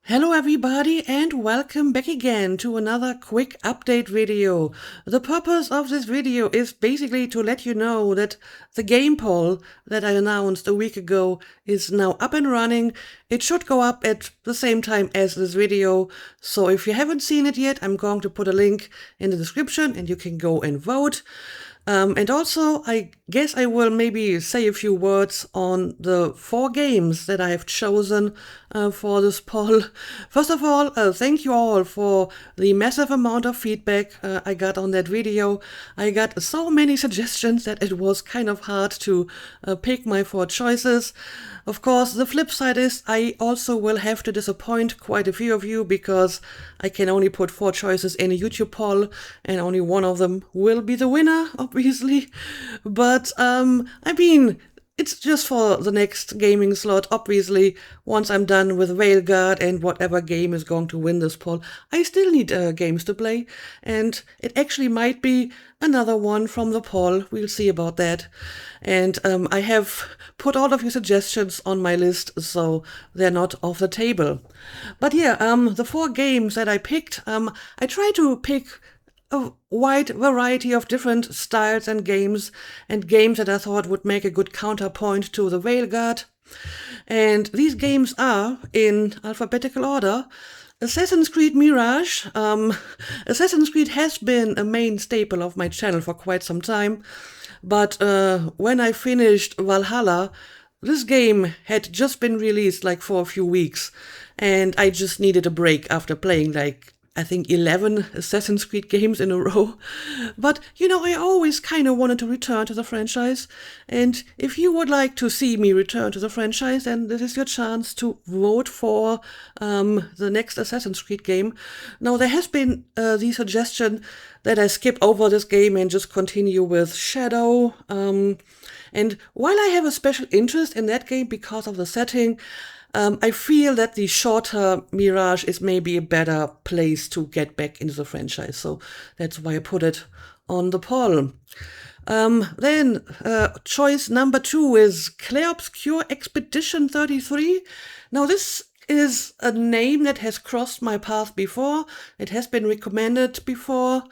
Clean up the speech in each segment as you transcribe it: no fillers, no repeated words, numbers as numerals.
Hello everybody and welcome back again to another quick update video. The purpose of this video is basically to let you know that the game poll that I announced a week ago is now up and running. It should go up at the same time as this video, so if you haven't seen it yet, I'm going to put a link in the description and you can go and vote. And also, I guess I will maybe say a few words on the 4 games that I have chosen for this poll. First of all, thank you all for the massive amount of feedback I got on that video. I got so many suggestions that it was kind of hard to pick my 4 choices. Of course, the flip side is I also will have to disappoint quite a few of you because I can only put 4 choices in a YouTube poll and only one of them will be the winner, obviously. But, I mean, it's just for the next gaming slot. Obviously, once I'm done with Veilguard and whatever game is going to win this poll, I still need games to play, and it actually might be another one from the poll. We'll see about that. And I have put all of your suggestions on my list, so they're not off the table. But yeah, the 4 games that I picked, I tried to pick a wide variety of different styles and games that I thought would make a good counterpoint to the Veilguard. And these games are, in alphabetical order, Assassin's Creed Mirage. Assassin's Creed has been a main staple of my channel for quite some time, but when I finished Valhalla, this game had just been released like for a few weeks, and I just needed a break after playing like I think 11 Assassin's Creed games in a row. But, you know, I always kind of wanted to return to the franchise. And if you would like to see me return to the franchise, then this is your chance to vote for the next Assassin's Creed game. Now, there has been the suggestion that I skip over this game and just continue with Shadow. And while I have a special interest in that game because of the setting, I feel that the shorter Mirage is maybe a better place to get back into the franchise, so that's why I put it on the poll. Then, choice number 2 is Clair Obscur Expedition 33. Now, this is a name that has crossed my path before. It has been recommended before.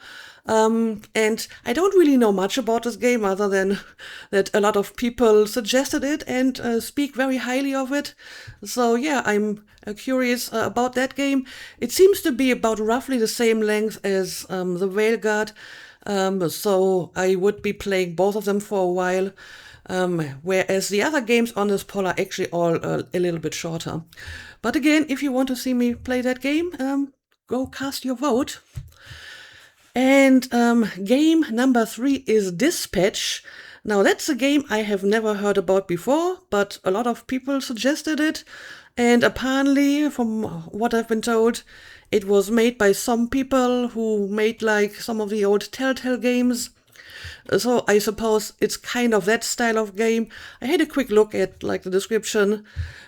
And I don't really know much about this game other than that a lot of people suggested it and speak very highly of it. So yeah, I'm curious about that game. It seems to be about roughly the same length as the Veilguard, so I would be playing both of them for a while. Whereas the other games on this poll are actually all a little bit shorter. But again, if you want to see me play that game, go cast your vote. And game number 3 is Dispatch. Now, that's a game I have never heard about before, but a lot of people suggested it. And apparently, from what I've been told, it was made by some people who made like some of the old Telltale games. So I suppose it's kind of that style of game. I had a quick look at like the description.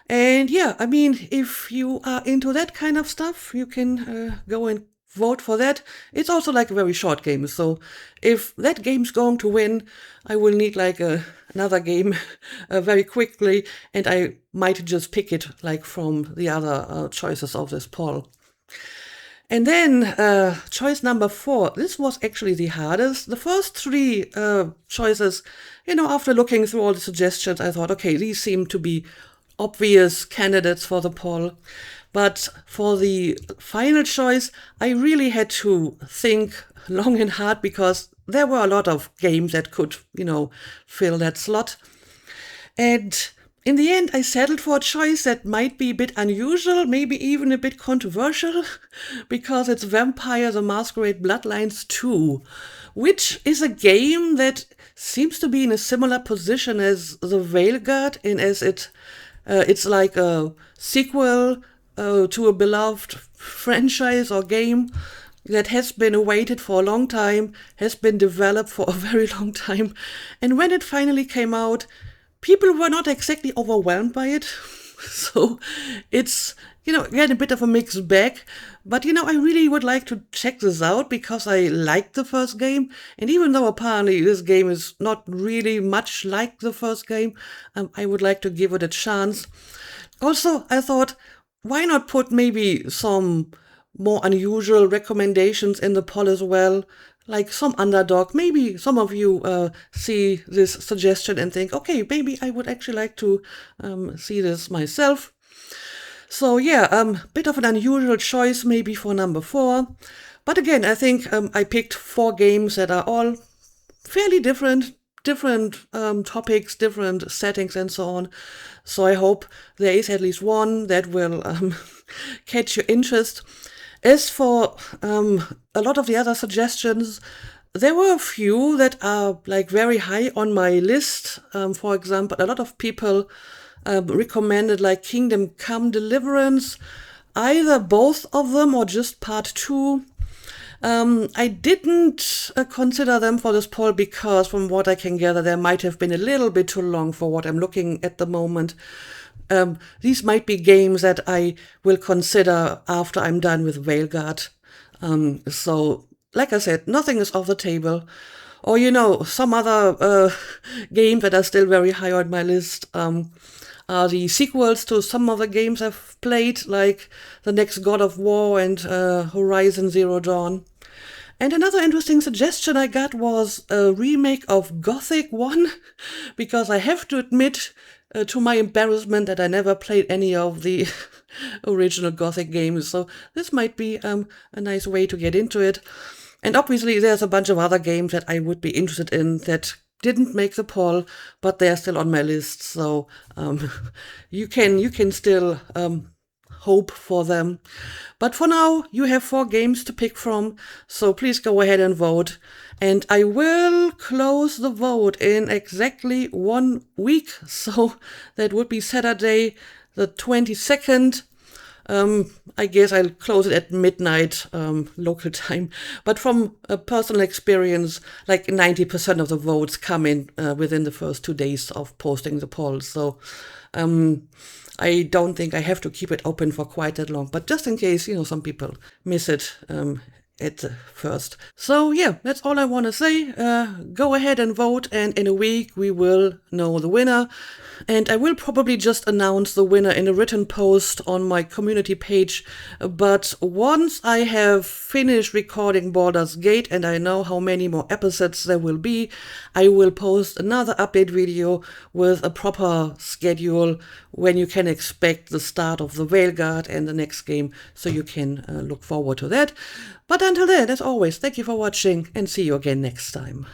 And yeah, I mean, if you are into that kind of stuff, you can go and vote for that. It's also like a very short game, so if that game's going to win, I will need like another game very quickly, and I might just pick it like from the other choices of this poll. And then choice number 4, this was actually the hardest. The first 3 choices, you know, after looking through all the suggestions, I thought, okay, these seem to be obvious candidates for the poll. But for the final choice, I really had to think long and hard because there were a lot of games that could, you know, fill that slot. And in the end, I settled for a choice that might be a bit unusual, maybe even a bit controversial, because it's Vampire the Masquerade Bloodlines 2, which is a game that seems to be in a similar position as the Veilguard, in as it's like a sequel to a beloved franchise or game that has been awaited for a long time, has been developed for a very long time. And when it finally came out, people were not exactly overwhelmed by it. So it's, you know, again, a bit of a mixed bag. But, you know, I really would like to check this out because I liked the first game. And even though apparently this game is not really much like the first game, I would like to give it a chance. Also, I thought, why not put maybe some more unusual recommendations in the poll as well? Like some underdog. Maybe some of you see this suggestion and think, okay, maybe I would actually like to see this myself. So yeah, bit of an unusual choice maybe for number 4. But again, I think I picked 4 games that are all fairly different topics, different settings, and so on. So I hope there is at least one that will catch your interest. As for a lot of the other suggestions, there were a few that are like very high on my list. For example, a lot of people recommended like Kingdom Come Deliverance, either both of them or just part 2. I didn't consider them for this poll because from what I can gather, they might have been a little bit too long for what I'm looking at the moment. These might be games that I will consider after I'm done with Veilguard. So, like I said, nothing is off the table. Or, some other games that are still very high on my list are the sequels to some of the games I've played, like the next God of War and Horizon Zero Dawn. And another interesting suggestion I got was a remake of Gothic 1, because I have to admit, to my embarrassment, that I never played any of the original Gothic games, so this might be a nice way to get into it. And obviously there's a bunch of other games that I would be interested in that didn't make the poll, but they're still on my list, so you can still hope for them. But for now, you have 4 games to pick from, so please go ahead and vote. And I will close the vote in exactly 1 week, so that would be Saturday the 22nd. I guess I'll close it at midnight local time. But from a personal experience, like 90% of the votes come in within the first 2 days of posting the poll. So I don't think I have to keep it open for quite that long. But just in case, some people miss it at the first. So yeah, that's all I want to say. Go ahead and vote, and in a week we will know the winner. And I will probably just announce the winner in a written post on my community page. But once I have finished recording Baldur's Gate and I know how many more episodes there will be, I will post another update video with a proper schedule when you can expect the start of the Veilguard and the next game, so you can look forward to that. But until then, as always, thank you for watching and see you again next time.